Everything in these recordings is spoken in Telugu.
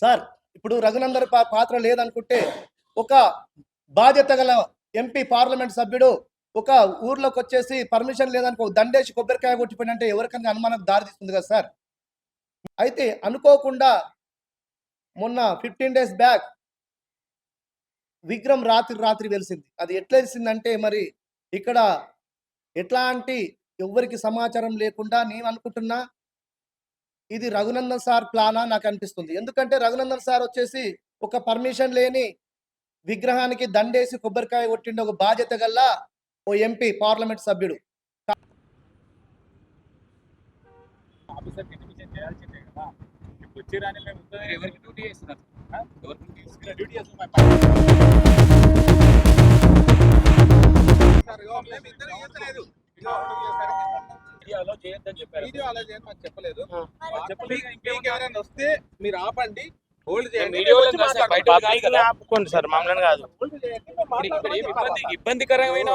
సార్ ఇప్పుడు రఘునందన్ పాత్ర లేదనుకుంటే ఒక బాధ్యత గల ఎంపీ పార్లమెంట్ సభ్యుడు ఒక ఊర్లోకి వచ్చేసి పర్మిషన్ లేదనుకో దండేసి కొబ్బరికాయ కొట్టిపోయినంటే ఎవరికైనా అనుమానం దారితీస్తుంది కదా సార్. అయితే అనుకోకుండా మొన్న 15 డేస్ బ్యాక్ విగ్రహం రాత్రి వెలిసింది. అది ఎట్లా వెలిసిందంటే మరి ఇక్కడ ఎట్లాంటి ఎవ్వరికి సమాచారం లేకుండా నేను అనుకుంటున్నా ఇది రఘునందన్ సార్ ప్లానా నాకు అనిపిస్తుంది. ఎందుకంటే రఘునందన్ సార్ వచ్చేసి ఒక పర్మిషన్ లేని విగ్రహానికి దండేసి కొబ్బరికాయ కొట్టిండే ఒక బాధ్యత గల ఓ ఎంపీ పార్లమెంట్ సభ్యుడు. ఆఫీసర్ ఇన్విటేషన్ చేయాల్సిందే కదా. ఇప్పుడు వచ్చిరాని మేము ఎవరికి డ్యూటీ చేస్తున్నారు? ఎవరికి డ్యూటీ చేస్తున్నాం? వీడియో అలో చేయొద్దని చెప్పారు. వీడియో అలో చేయని మాకు చెప్పలేదు. మీకు ఎవరైనా వస్తే మీరు ఆపండి, హోల్డ్ చేయండి. ఆపుకోండి సార్, మామూలు కాదు. ఇబ్బందికరమైన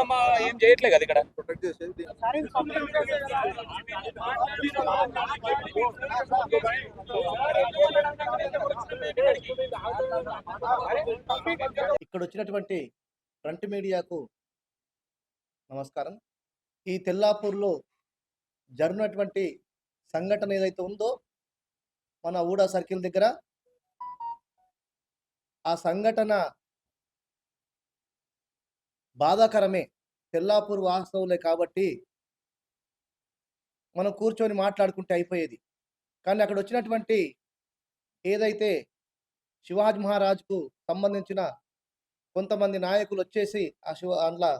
ఏం చేయట్లేదు కదా ఇక్కడ. ఇక్కడ వచ్చినటువంటి ఫ్రంట్ మీడియాకు నమస్కారం. ఈ తెల్లాపూర్లో జరిగినటువంటి సంఘటన ఏదైతే ఉందో మన ఊడా సర్కిల్ దగ్గర, ఆ సంఘటన బాధాకరమే. తెల్లాపూర్ వాస్తవులే కాబట్టి మనం కూర్చొని మాట్లాడుకుంటే అయిపోయేది. కానీ అక్కడ వచ్చినటువంటి ఏదైతే శివాజీ మహారాజ్కు సంబంధించిన కొంతమంది నాయకులు వచ్చేసి అందులో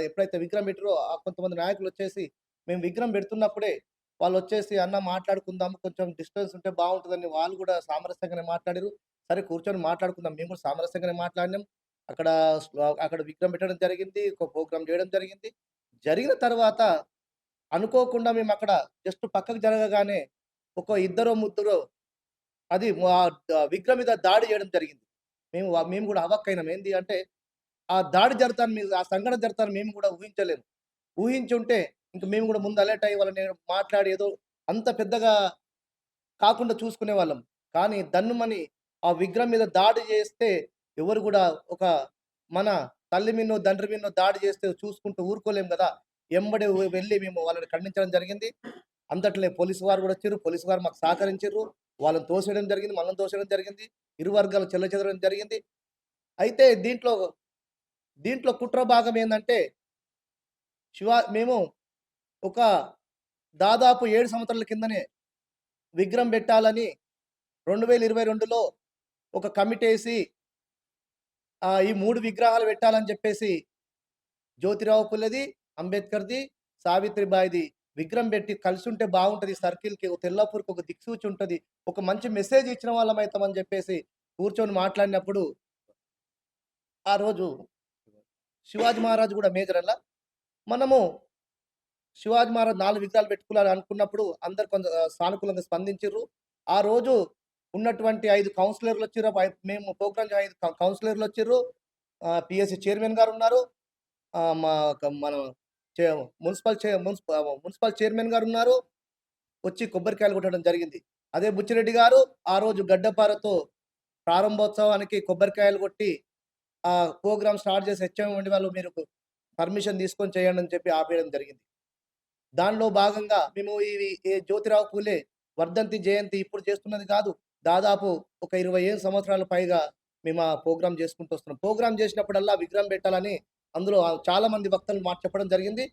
ఎప్పుడైతే విగ్రహం పెట్టారో ఆ కొంతమంది నాయకులు వచ్చేసి మేము విగ్రహం పెడుతున్నప్పుడే వాళ్ళు వచ్చేసి అన్న మాట్లాడుకుందాము, కొంచెం డిస్టెన్స్ ఉంటే బాగుంటుందని వాళ్ళు కూడా సామరస్యంగానే మాట్లాడారు. సరే కూర్చొని మాట్లాడుకుందాం, మేము కూడా సామరస్యంగానే మాట్లాడినాం. అక్కడ అక్కడ విగ్రహం పెట్టడం జరిగింది, ఒక ప్రోగ్రామ్ చేయడం జరిగింది. జరిగిన తర్వాత అనుకోకుండా మేము అక్కడ జస్ట్ పక్కకు జరగగానే ఒక ఇద్దరో ముగ్గురో అది విగ్రహం మీద దాడి చేయడం జరిగింది. మేము కూడా అవాక్కయినాం. ఏంది అంటే ఆ దాడి జరుగుతాను, ఆ సంఘటన జరుగుతాను మేము కూడా ఊహించలేము. ఊహించుంటే ఇంక మేము కూడా ముందు అలర్ట్ అయ్యి వాళ్ళని మాట్లాడి ఏదో అంత పెద్దగా కాకుండా చూసుకునే వాళ్ళం. కానీ దన్నుమని ఆ విగ్రహం మీద దాడి చేస్తే ఎవరు కూడా ఒక మన తల్లి మీదనో తండ్రి మీదనో దాడి చేస్తే చూసుకుంటూ ఊరుకోలేం కదా. ఎంబడి వెళ్ళి మేము వాళ్ళని ఖండించడం జరిగింది. అంతట్లే పోలీసు వారు కూడా వచ్చారు. పోలీసు వారు మాకు సహకరించారు. వాళ్ళని తోసేయడం జరిగింది, మనల్ని తోసేయడం జరిగింది. ఇరు వర్గాలు చెల్లచెదరడం జరిగింది. అయితే దీంట్లో కుట్ర భాగం ఏందంటే మేము ఒక దాదాపు 7 సంవత్సరాల కిందనే విగ్రహం పెట్టాలని 2022లో ఒక కమిటీ వేసి ఈ 3 విగ్రహాలు పెట్టాలని చెప్పేసి జ్యోతిరావు పుల్లెది, అంబేద్కర్‌ది, సావిత్రిబాయిది విగ్రహం పెట్టి కలిసి ఉంటే బాగుంటది. సర్కిల్‌కి తెల్లాపూర్‌కి ఒక దిక్సూచి ఉంటది. ఒక మంచి మెసేజ్ ఇచ్చిన వాళ్ళం అవుతామని చెప్పేసి కూర్చొని మాట్లాడినప్పుడు ఆ రోజు శివాజీ మహారాజ్ కూడా మేజర్ అలా మనము శివాజీ మహారాజ్ 4 విగ్రహాలు పెట్టుకోవాలని అనుకున్నప్పుడు అందరు కొంత సానుకూలంగా స్పందించారు. ఆ రోజు ఉన్నటువంటి 5 కౌన్సిలర్లు వచ్చిర్రు. మేము ప్రోగ్రామ్ 5 కౌన్సిలర్లు వచ్చిర్రు. పిఎస్సి చైర్మన్ గారు ఉన్నారు. మా మన మున్సిపల్ చైర్మన్ గారు ఉన్నారు. వచ్చి కొబ్బరికాయలు కొట్టడం జరిగింది. అదే బుచ్చిరెడ్డి గారు ఆ రోజు గడ్డపారతో ప్రారంభోత్సవానికి కొబ్బరికాయలు కొట్టి ప్రోగ్రామ్ స్టార్ట్ చేసి హెచ్ఎం వంటి వాళ్ళు మీరు పర్మిషన్ తీసుకొని చేయండి అని చెప్పి ఆపేయడం జరిగింది. దానిలో భాగంగా మేము ఈ జ్యోతిరావు పూలే వర్ధంతి జయంతి ఇప్పుడు చేస్తున్నది కాదు. దాదాపు ఒక 25 సంవత్సరాల పైగా మేము ఆ ప్రోగ్రామ్ చేసుకుంటూ వస్తున్నాం. ప్రోగ్రామ్ చేసినప్పుడల్లా విగ్రహం పెట్టాలని అందులో చాలా మంది వక్తలు మాట చెప్పడం జరిగింది.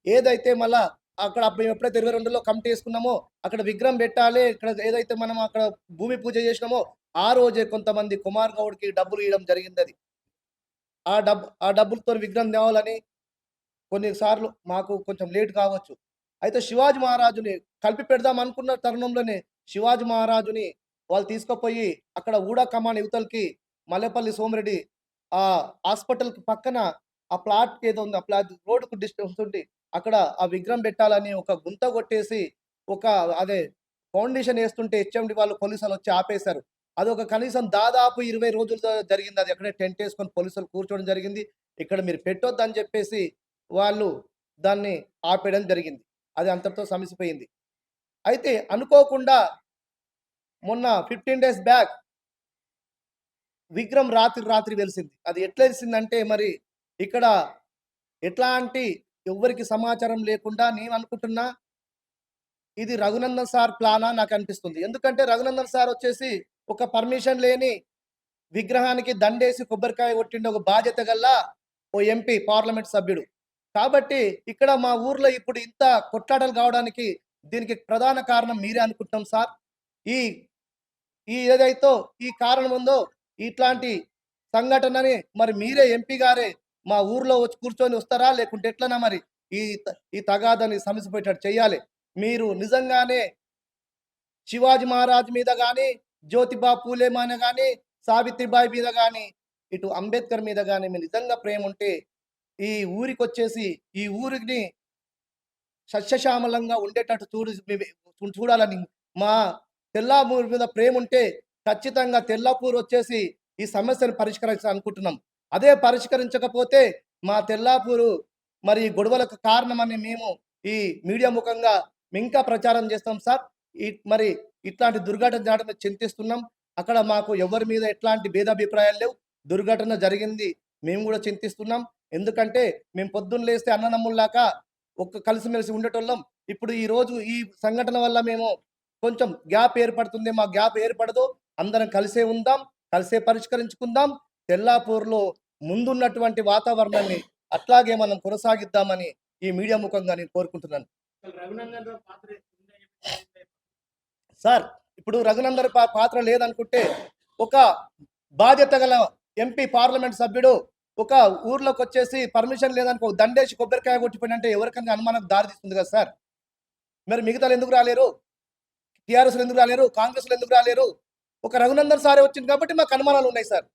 ఏదైతే మళ్ళా అక్కడ మేము ఎప్పుడైతే 22లో కమిటీ వేసుకున్నామో అక్కడ విగ్రహం పెట్టాలి, ఇక్కడ ఏదైతే మనం అక్కడ భూమి పూజ చేసినామో ఆ రోజే కొంతమంది కుమార్ గౌడ్‌కి డబ్బులు ఇవ్వడం జరిగింది. అది ఆ డబ్బులతో విగ్రహం తేవాలని కొన్నిసార్లు మాకు కొంచెం లేట్ కావచ్చు. అయితే శివాజీ మహారాజుని కలిపి పెడదాం అనుకున్న తరుణంలోనే శివాజీ మహారాజుని వాళ్ళు తీసుకుపోయి అక్కడ ఊడా కమాన్ యువతలకి మల్లెపల్లి సోమిరెడ్డి హాస్పిటల్‌కి పక్కన ఆ ప్లాట్ ఏదో ఉంది. ఆ ప్లాట్ రోడ్‌కు డిస్టెన్స్ ఉండి అక్కడ ఆ విగ్రహం పెట్టాలని ఒక గుంత కొట్టేసి అదే ఫౌండేషన్ ఏస్తుంటే హెచ్ఎండి వాళ్ళు పోలీసులు వచ్చి ఆపేశారు. అదొక కనీసం దాదాపు 20 రోజులు జరిగింది. అది అక్కడే టెంట్ ఏసుకొని పోలీసులు కూర్చోవడం జరిగింది. ఇక్కడ మీరు పెట్టొద్దని చెప్పేసి వాళ్ళు దాన్ని ఆపేయడం జరిగింది. అది అంతటితో సమసిపోయింది. అయితే అనుకోకుండా మొన్న 15 డేస్ బ్యాక్ విగ్రహం రాత్రి వెలిసింది. అది ఎట్లా వెలిసిందంటే మరి ఇక్కడ ఎట్లాంటి ఎవ్వరికి సమాచారం లేకుండా నేను అనుకుంటున్నా ఇది రఘునందన్ సార్ ప్లానా నాకు అనిపిస్తుంది. ఎందుకంటే రఘునందన్ సార్ వచ్చేసి ఒక పర్మిషన్ లేని విగ్రహానికి దండేసి కొబ్బరికాయ కొట్టిండే ఒక బాధ్యత గల ఓ ఎంపీ పార్లమెంట్ సభ్యుడు. కాబట్టి ఇక్కడ మా ఊర్లో ఇప్పుడు ఇంత కొట్లాటలు కావడానికి దీనికి ప్రధాన కారణం మీరే అనుకుంటున్నాం సార్. ఈ ఈ ఏదైతే ఈ కారణం ఉందో ఇట్లాంటి సంఘటనని మరి మీరే ఎంపీ గారే మా ఊర్లో వచ్చి కూర్చొని వస్తారా? లేకుంటే ఎట్లనా మరి ఈ తగాదాన్ని సమసిపోయేటట్టు చేయాలి. మీరు నిజంగానే శివాజీ మహారాజ్ మీద గాని, జ్యోతిబా పూలే మీద గాని, సావిత్రిబాయి మీద గాని, ఇటు అంబేద్కర్ మీద గాని మీకు నిజంగా ప్రేమ ఉంటే ఈ ఊరికొచ్చేసి ఈ ఊరిని సస్యశ్యామలంగా ఉండేటట్టు చూడాలని మా తెల్లాపూర్ మీద ప్రేమ ఉంటే ఖచ్చితంగా తెల్లాపూర్ వచ్చేసి ఈ సమస్యను పరిష్కరించాలనుకుంటున్నాం. అదే పరిష్కరించకపోతే మా తెల్లాపూరు మరి గొడవలకు కారణమని మేము ఈ మీడియా ముఖంగా ఇంకా ప్రచారం చేస్తాం సార్. మరి ఇట్లాంటి దుర్ఘటన జరగడం చింతిస్తున్నాం. అక్కడ మాకు ఎవరి మీద ఎట్లాంటి భేదాభిప్రాయాలు లేవు. దుర్ఘటన జరిగింది మేము కూడా చింతిస్తున్నాం. ఎందుకంటే మేము పొద్దున్న లేస్తే అన్నదమ్ముల్లాగా కలిసిమెలిసి ఉండేటోళ్ళం. ఇప్పుడు ఈ రోజు ఈ సంఘటన వల్ల మేము కొంచెం గ్యాప్ ఏర్పడుతుంది. మా గ్యాప్ ఏర్పడదు. అందరం కలిసే ఉందాం, కలిసే పరిష్కరించుకుందాం. తెల్లాపూర్లో ముందున్నటువంటి వాతావరణాన్ని అట్లాగే మనం కొనసాగిద్దామని ఈ మీడియా ముఖంగా నేను కోరుకుంటున్నాను సార్. ఇప్పుడు రఘునందన్ పాత్ర లేదనుకుంటే ఒక బాధ్యత గల ఎంపీ పార్లమెంట్ సభ్యుడు ఒక ఊర్లోకి వచ్చేసి పర్మిషన్ లేదనుకో దండేసి కొబ్బరికాయ కొట్టిపోయినంటే ఎవరికైనా అనుమానం దారితీస్తుంది కదా సార్. మరి మిగతాలు ఎందుకు రాలేరు? టీఆర్ఎస్ ఎందుకు రాలేరు? కాంగ్రెస్ ఎందుకు రాలేరు? ఒక రఘునందన్ సారే వచ్చింది కాబట్టి మాకు అనుమానాలు ఉన్నాయి సార్.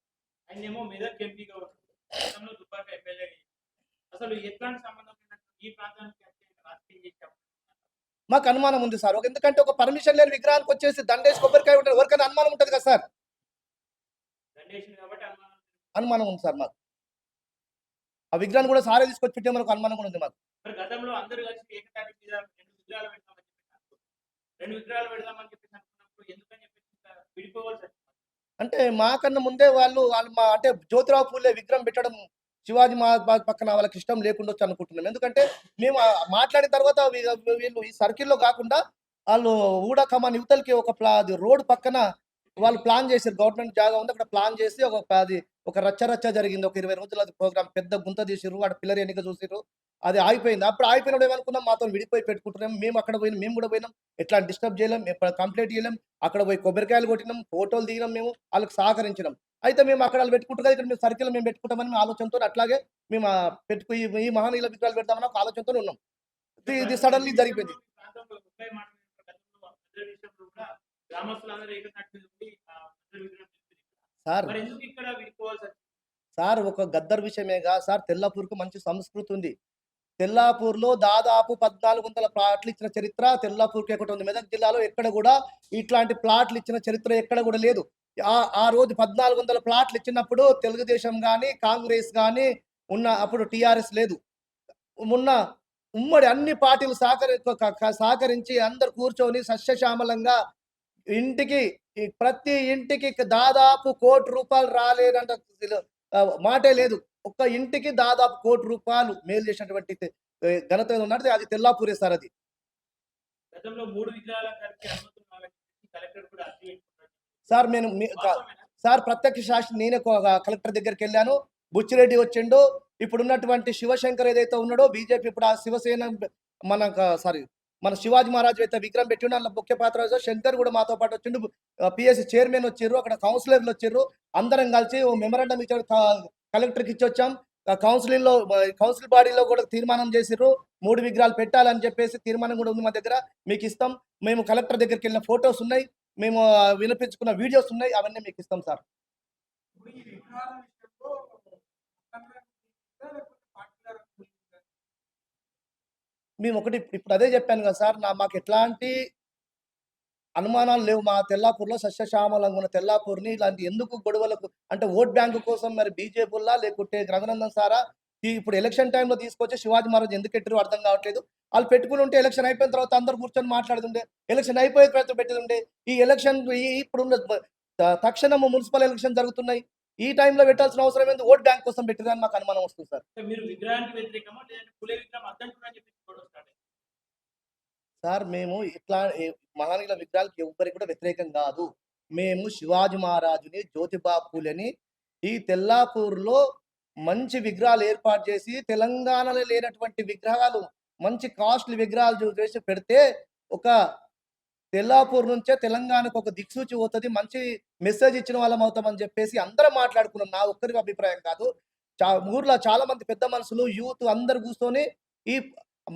మాకు అనుమానం ఉంది సార్. ఎందుకంటే ఒక పర్మిషన్ లేని విగ్రహానికి వచ్చేసి దండేసి కొబ్బరికాయ ఉంటుంది. ఎవరికైనా అనుమానం ఉంటుంది కదా సార్. అనుమానం ఉంది సార్ మాకు. ఆ విగ్రహాన్ని కూడా సారే తీసుకొచ్చి పెట్టే మనకు అనుమానం కూడా ఉంది మాకు. అంటే మాకన్నా ముందే వాళ్ళు మా అంటే జ్యోతిరావు పూలే విగ్రహం పెట్టడం శివాజీ మహారాజ్ పక్కన వాళ్ళకి ఇష్టం లేకుండా వచ్చి అనుకుంటున్నాం. ఎందుకంటే మేము మాట్లాడిన తర్వాత వీళ్ళు ఈ సర్కిల్లో కాకుండా వాళ్ళు ఊడా కమాన్ యువతలకి ఒక రోడ్ పక్కన వాళ్ళు ప్లాన్ చేశారు. గవర్నమెంట్ జాగా ఉంది అక్కడ ప్లాన్ చేసి ఒక రచ్చ జరిగింది. ఒక 20 రోజుల ప్రోగ్రామ్ పెద్ద గుంత తీసిర్రు. వాడు పిల్లర్ ఎన్నిక చూసిర్రు. అది ఆగిపోయింది. అప్పుడు ఆగిపోయినప్పుడు ఏమనుకున్నాం మాతో విడిపోయి పెట్టుకుంటున్నాం. మేము అక్కడ పోయినాం, మేము కూడా పోయినాం. ఎట్లా డిస్టర్బ్ చేయలేం, కంప్లైంట్ చేయలేం. అక్కడ పోయి కొబ్బరికాయలు కొట్టినాం, ఫోటోలు దిగినాం, మేము వాళ్ళకి సహకరించినాం. అయితే మేము అక్కడ వాళ్ళు పెట్టుకుంటారు ఇక్కడ మేము సర్కిల్ మేము పెట్టుకుంటామని ఆలోచనతో అట్లాగే మేము ఈ మహనీయుల విగ్రహాలు పెడతామని ఒక ఆలోచనతో ఉన్నాం. ఇది సడన్లీ జరిగిపోయింది సార్. ఒక గద్దర్ విషయమేగా సార్. తెల్లాపూర్కు మంచి సంస్కృతి ఉంది. తెల్లాపూర్లో దాదాపు 1400 ప్లాట్లు ఇచ్చిన చరిత్ర తెల్లాపూర్కి ఒకటి ఉంది. మెదక్ జిల్లాలో ఎక్కడ కూడా ఇట్లాంటి ప్లాట్లు ఇచ్చిన చరిత్ర ఎక్కడ కూడా లేదు. ఆ రోజు 1400 ప్లాట్లు ఇచ్చినప్పుడు తెలుగుదేశం కానీ కాంగ్రెస్ కానీ అప్పుడు టీఆర్ఎస్ లేదు. మొన్న ఉమ్మడి అన్ని పార్టీలు సహకరించి అందరు కూర్చొని సస్యశ్యామలంగా ప్రతి ఇంటికి దాదాపు ₹1 కోటి రాలేదంట మాటే లేదు. ఒక్క ఇంటికి దాదాపు ₹1 కోటి మేలు చేసినటువంటి ఘనత ఉన్నది అది తెల్లాపూరే సార్. అది సార్ నేను సార్ ప్రత్యక్ష సాక్షి నేనే కలెక్టర్ దగ్గరికి వెళ్ళాను. బుచ్చిరెడ్డి వచ్చిండు. ఇప్పుడు ఉన్నటువంటి శివశంకర్ ఏదైతే ఉన్నాడో బీజేపీ ఇప్పుడు ఆ శివసేన మన శివాజీ మహారాజ్ అయితే విగ్రహం పెట్టిండు. అందులో ముఖ్య పాత్ర శంకర్ కూడా మాతో పాటు వచ్చిండు. పిఎస్సి చైర్మన్ వచ్చిర్రు, అక్కడ కౌన్సిలర్లు వచ్చిర్రు. అందరం కలిసి ఓ మెమరాండం ఇచ్చారు, కలెక్టర్కి ఇచ్చి వచ్చాం. కౌన్సిల్ బాడీలో కూడా తీర్మానం చేసిర్రు 3 విగ్రహాలు పెట్టాలని చెప్పేసి తీర్మానం కూడా ఉంది మా దగ్గర. మీకు ఇస్తాం. మేము కలెక్టర్ దగ్గరికి వెళ్ళిన ఫొటోస్ ఉన్నాయి, మేము వినిపించుకున్న వీడియోస్ ఉన్నాయి, అవన్నీ మీకు ఇస్తాం సార్. మేము ఇప్పుడు అదే చెప్పాను కదా సార్. మాకు ఎట్లాంటి అనుమానాలు లేవు. మా తెల్లాపూర్లో సస్యశ్యామలంగా ఉన్న తెల్లాపూర్ని ఇలాంటి ఎందుకు గొడవలకు అంటే ఓట్ బ్యాంకు కోసం మరి బీజేపీలా లేకుంటే రఘునందన్ సారా ఇప్పుడు ఎలక్షన్ టైంలో తీసుకొచ్చి శివాజీ మహారాజ్ ఎందుకు పెట్టారు అర్థం కావట్లేదు. వాళ్ళు పెట్టుకుని ఉంటే ఎలక్షన్ అయిపోయిన తర్వాత అందరు కూర్చొని మాట్లాడుతుండే, ఎలక్షన్ అయిపోయే ప్రయత్నం పెట్టిండే. ఈ ఎలక్షన్ ఇప్పుడున్న తక్షణము మున్సిపల్ ఎలక్షన్ జరుగుతున్నాయి. ఈ టైంలో పెట్టాల్సిన అవసరం ఏంది? ఓట్ బ్యాంక్ కోసం పెట్టిరని మాకు అనుమానం వస్తుంది సార్. మీరు విగ్రహానికి వ్యతిరేకమా లేదంటే పులే విగ్రహం అద్దంటున్నా చెప్పి గొడవ స్టార్ట్ అయింది. సార్ మేము ఇట్లా మహనీయుల విగ్రహాలకి ఎవ్వరికి కూడా వ్యతిరేకం కాదు. మేము శివాజీ మహారాజుని, జ్యోతిబా పూలేని ఈ తెల్లాపూర్‌లో మంచి విగ్రహాలు ఏర్పాటు చేసి, తెలంగాణలో లేనటువంటి విగ్రహాలు, మంచి కాస్ట్‌లీ విగ్రహాలు చేసి పెడితే, ఒక తెల్లాపూర్ నుంచే తెలంగాణకు ఒక దిక్సూచి పోతది. మంచి మెసేజ్ ఇచ్చిన వాళ్ళం అవుతామని చెప్పేసి అందరం మాట్లాడుకున్నాం. నా ఒక్కరి అభిప్రాయం కాదు. ఊర్లో చాలా మంది పెద్ద మనుషులు, యూత్ అందరూ కూర్చొని ఈ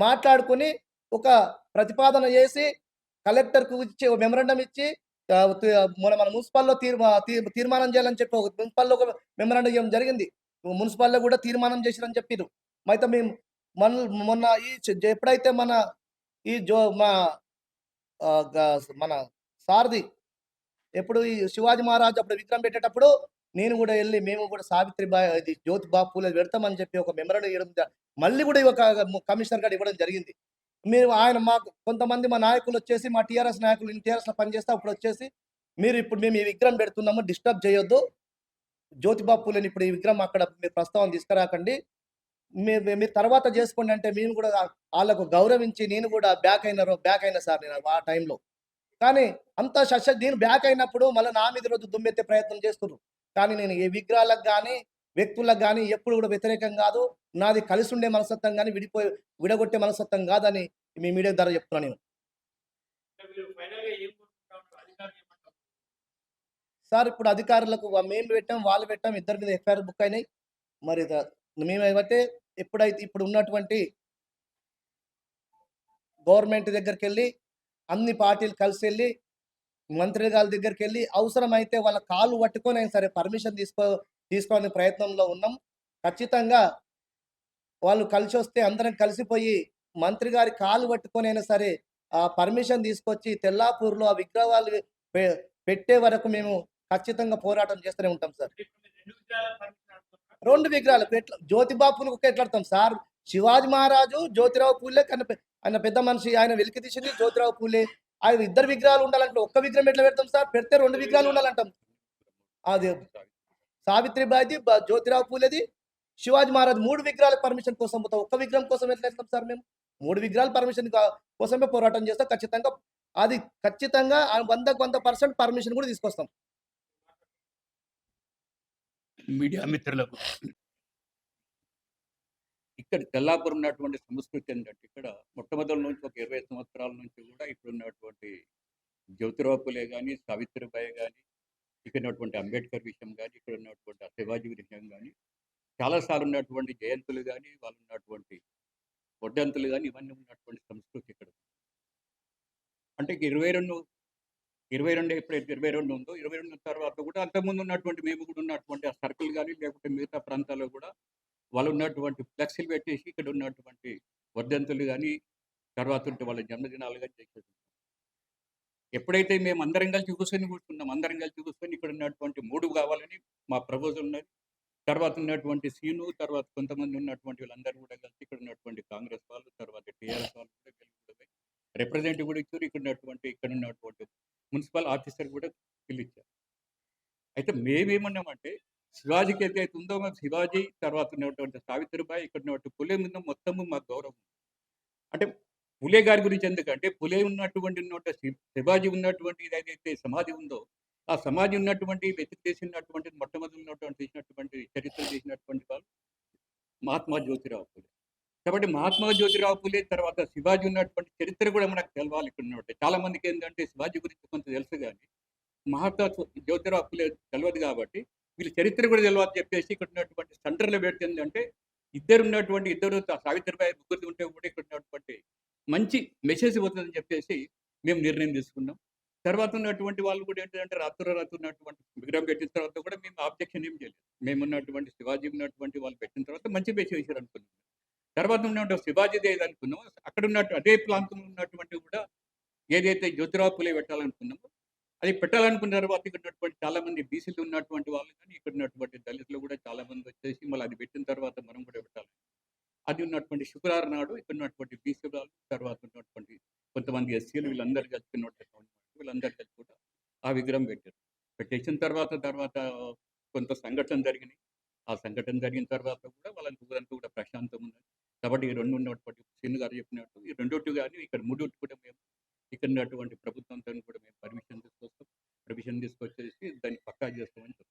మాట్లాడుకొని ఒక ప్రతిపాదన చేసి కలెక్టర్‌కు ఇచ్చి మెమోరాండం ఇచ్చి మన మున్సిపల్‌లో తీర్మానం చేయాలని చెప్పి ఒక మున్సిపల్‌లో ఒక మెమోరాండం ఇయ్యడం జరిగింది. మున్సిపల్‌లో కూడా తీర్మానం చేసిరని చెప్పిర్రు. అయితే మేము మొన్న ఎప్పుడైతే మన ఈ మా మన సారథి ఎప్పుడు ఈ శివాజీ మహారాజ్ అప్పుడు విగ్రహం పెట్టేటప్పుడు నేను కూడా ఎళ్లి మేము కూడా సావిత్రిబాయి ఇది జ్యోతిబా పూలే పెడతామని చెప్పి ఒక మెమోరాండం ఇవ్వడం మళ్ళీ కూడా ఒక కమిషనర్ గారు ఇవ్వడం జరిగింది. మీరు ఆయన మాకు కొంతమంది మా నాయకులు వచ్చేసి మా టీఆర్ఎస్ నాయకులు టీఆర్ఎస్‌లో పనిచేస్తే అప్పుడు వచ్చేసి ఇప్పుడు మేము ఈ విగ్రహం పెడుతున్నాము డిస్టర్బ్ చేయొద్దు. జ్యోతిబా పూలేని ఇప్పుడు ఈ విగ్రహం అక్కడ మీరు ప్రస్తావన తీసుకురాకండి. మీరు తర్వాత చేసుకోండి అంటే మేము కూడా ఆళ్ళకు గౌరవించి నేను కూడా బ్యాక్ అయినా సార్ నేను ఆ టైంలో. కానీ అంత నేను బ్యాక్ అయినప్పుడు మళ్ళీ నా మీద రోజు దుమ్మెత్తే ప్రయత్నం చేస్తుర్రు. కానీ నేను ఏ విగ్రహాలకు గాని, వ్యక్తులకు గాని ఎప్పుడు కూడా వ్యతిరేకం కాదు. నాది కలిసుండే మనస్తత్వం గాని, విడగొట్టే మనస్తత్వం కాదని మీ మీడియా ద్వారా చెప్తున్నా నేను. అంటే మీరు ఫైనల్‌గా ఏం కోరుకుంటా ఉన్నారు? అధికారులు ఏమంటారు? సార్ ఇప్పుడు అధికారులకు మేము పెట్టాం, వాళ్ళు పెట్టాం. ఇద్దరి మీద ఎఫ్ఐఆర్ బుక్ అయినాయి. మరి మేమేమంటే ఎప్పుడైతే ఇప్పుడు ఉన్నటువంటి గవర్నమెంట్ దగ్గరికెళ్ళి అన్ని పార్టీలు కలిసెళ్ళి మంత్రి గారి దగ్గరికెళ్ళి అవసరమైతే వాళ్ళ కాళ్ళు పట్టుకొని అయినా సరే పర్మిషన్ తీసుకోవాలనే ప్రయత్నంలో ఉన్నాం. ఖచ్చితంగా వాళ్ళు కలిసొస్తే అందరం కలిసిపోయి మంత్రి గారి కాళ్ళు పట్టుకొని అయినా సరే ఆ పర్మిషన్ తీసుకొచ్చి తెల్లాపూర్‌లో ఆ విగ్రహాలు పెట్టే వరకు మేము ఖచ్చితంగా పోరాటం చేస్తూనే ఉంటాం సార్. అంటే ఇప్పుడు మీరు 2 విగ్రహాల పర్మిషన్ అడుగుతున్నారా? 2 విగ్రహాలకు జ్యోతిబా పూలేకి ఎట్లడతాం సార్? శివాజీ మహారాజు, జ్యోతిరావు పూలే ఆయన పెద్ద మనిషి. ఆయన వెలికి తీసింది జ్యోతిరావు పూలే. ఆయన ఇద్దరు విగ్రహాలు ఉండాలంటే ఒక్క విగ్రహం ఎట్లా పెడతాం సార్? పెడితే 2 విగ్రహాలు ఉండాలంటాం. అది సావిత్రిబాయిది, జ్యోతిరావు పూలేది, శివాజీ మహారాజ్ 3 విగ్రహాల పర్మిషన్ కోసం పోతాం. ఒక్క విగ్రహం కోసం ఎట్లా ఎళ్తాం సార్ మేము? 3 విగ్రహాల పర్మిషన్ కోసమే పోరాటం చేస్తాం. ఖచ్చితంగా 100కు 100% పర్మిషన్ కూడా తీసుకొస్తాం. మీడియా మిత్రులకు ఇక్కడ తెల్లాపురం ఉన్నటువంటి సంస్కృతి ఏంటంటే ఇక్కడ మొట్టమొదటి నుంచి ఒక 20 సంవత్సరాల నుంచి కూడా ఇక్కడ ఉన్నటువంటి జ్యోతిరావు పూలే కానీ, సావిత్రిబాయి కానీ, ఇక్కడ ఉన్నటువంటి అంబేద్కర్ విషయం కానీ, ఇక్కడ ఉన్నటువంటి శివాజీ విషయం కానీ, చాలాసార్లు ఉన్నటువంటి జయంతులు కానీ, వాళ్ళు ఉన్నటువంటి వర్ధంతులు కానీ, ఇవన్నీ ఉన్నటువంటి సంస్కృతి ఇక్కడ. అంటే 22 ఎప్పుడైతే 22 ఉందో 22 తర్వాత కూడా అంతకుముందు ఉన్నటువంటి మేము కూడా ఉన్నటువంటి ఆ సర్కిల్ కానీ లేకపోతే మిగతా ప్రాంతాల్లో కూడా వాళ్ళు ఉన్నటువంటి ఫ్లెక్సీలు పెట్టేసి ఇక్కడ ఉన్నటువంటి వర్ధంతులు కానీ తర్వాత ఉంటే వాళ్ళ జన్మదినాలు కానీ చేసేది. ఎప్పుడైతే మేము అందరం కలిసి కూర్చున్నాం అందరం కలిసి కూర్చొని ఇక్కడ ఉన్నటువంటి 3 కావాలని మా ప్రపోజల్ ఉన్నది. తర్వాత ఉన్నటువంటి సీను తర్వాత కొంతమంది ఉన్నటువంటి వీళ్ళందరూ కూడా కలిసి ఇక్కడ ఉన్నటువంటి కాంగ్రెస్ వాళ్ళు తర్వాత టీఆర్ఎస్ వాళ్ళు కూడా కలిసి రిప్రజెంటేటివ్ కూడా ఇచ్చారు. ఇక్కడ ఉన్నటువంటి మున్సిపల్ ఆఫీసర్ కూడా పిలిచారు. అయితే మేమేమన్నామంటే శివాజీకి ఏదైతే ఉందో మాకు శివాజీ తర్వాత ఉన్నటువంటి సావిత్రిబాయి ఇక్కడ ఉన్నటువంటి పులే మీద మొత్తము మాకు గౌరవం. అంటే పులే గారి గురించి ఎందుకంటే పులే ఉన్నటువంటి శివాజీ ఉన్నటువంటి ఏదైతే సమాధి ఉందో ఆ సమాధి ఉన్నటువంటి వెతికి చేసినటువంటి మొట్టమొదటి ఉన్నటువంటి చేసినటువంటి చరిత్ర చేసినటువంటి వాళ్ళు మహాత్మా జ్యోతిరావు పూలే. కాబట్టి మహాత్మా జ్యోతిరావు పూలే తర్వాత శివాజీ ఉన్నటువంటి చరిత్ర కూడా మనకు తెలవాలి ఇక్కడ ఉన్నట్టు. చాలా మందికి ఏంటంటే శివాజీ గురించి కొంత తెలుసు కానీ మహాత్మా జ్యోతిరావు పూలే తెలియదు కాబట్టి వీళ్ళ చరిత్ర కూడా తెలియదు చెప్పేసి ఇక్కడ ఉన్నటువంటి సెంటర్లో పెడుతుంది. అంటే ఇద్దరు సావిత్రిబాయి ముగ్గురు ఉంటే కూడా ఇక్కడ ఉన్నటువంటి మంచి మెసేజ్ పోతుందని చెప్పేసి మేము నిర్ణయం తీసుకున్నాం. తర్వాత ఉన్నటువంటి వాళ్ళు కూడా ఏంటంటే రాత్రి ఉన్నటువంటి విగ్రహం పెట్టిన తర్వాత కూడా మేము ఆబ్జెక్షన్ ఏం చేయలేదు. మేము ఉన్నటువంటి శివాజీ ఉన్నటువంటి వాళ్ళు పెట్టిన తర్వాత మంచి మెసేజ్ చేశారు అనుకున్నాం. తర్వాత ఉన్నటువంటి శివాజీది ఏది అనుకున్నామో అక్కడ ఉన్నట్టు అదే ప్రాంతంలో ఉన్నటువంటి కూడా ఏదైతే జ్యోతిరావు పూలే పెట్టాలనుకున్నామో అది పెట్టాలనుకున్న తర్వాత ఇక్కడ ఉన్నటువంటి చాలా మంది బీసీలు ఉన్నటువంటి వాళ్ళు కానీ ఇక్కడ ఉన్నటువంటి దళితులు కూడా చాలా మంది వచ్చేసి మళ్ళీ అది పెట్టిన తర్వాత మనం కూడా పెట్టాలి. అది ఉన్నటువంటి శుక్రవారం నాడు ఇక్కడ ఉన్నటువంటి బీసీ వాళ్ళు తర్వాత ఉన్నటువంటి కొంతమంది ఎస్సీలు వీళ్ళందరూ కలిసి వీళ్ళందరూ కలిసి కూడా ఆ విగ్రహం పెట్టారు. పెట్టేసిన తర్వాత కొంత సంఘటన జరిగినాయి. ఆ సంఘటన జరిగిన తర్వాత కూడా వాళ్ళంతా ఊరంతా కూడా ప్రశాంతం ఉన్నది. కాబట్టి ఈ 2 ఉన్నటువంటి శ్రీను గారు చెప్పినట్టు ఈ రెండోటి గాని ఇక్కడ మూడోటి కూడా మేము ఇక్కడ ఉన్నటువంటి ప్రభుత్వంతోని కూడా మేము పర్మిషన్ తీసుకొస్తాం. పర్మిషన్ తీసుకొచ్చేసి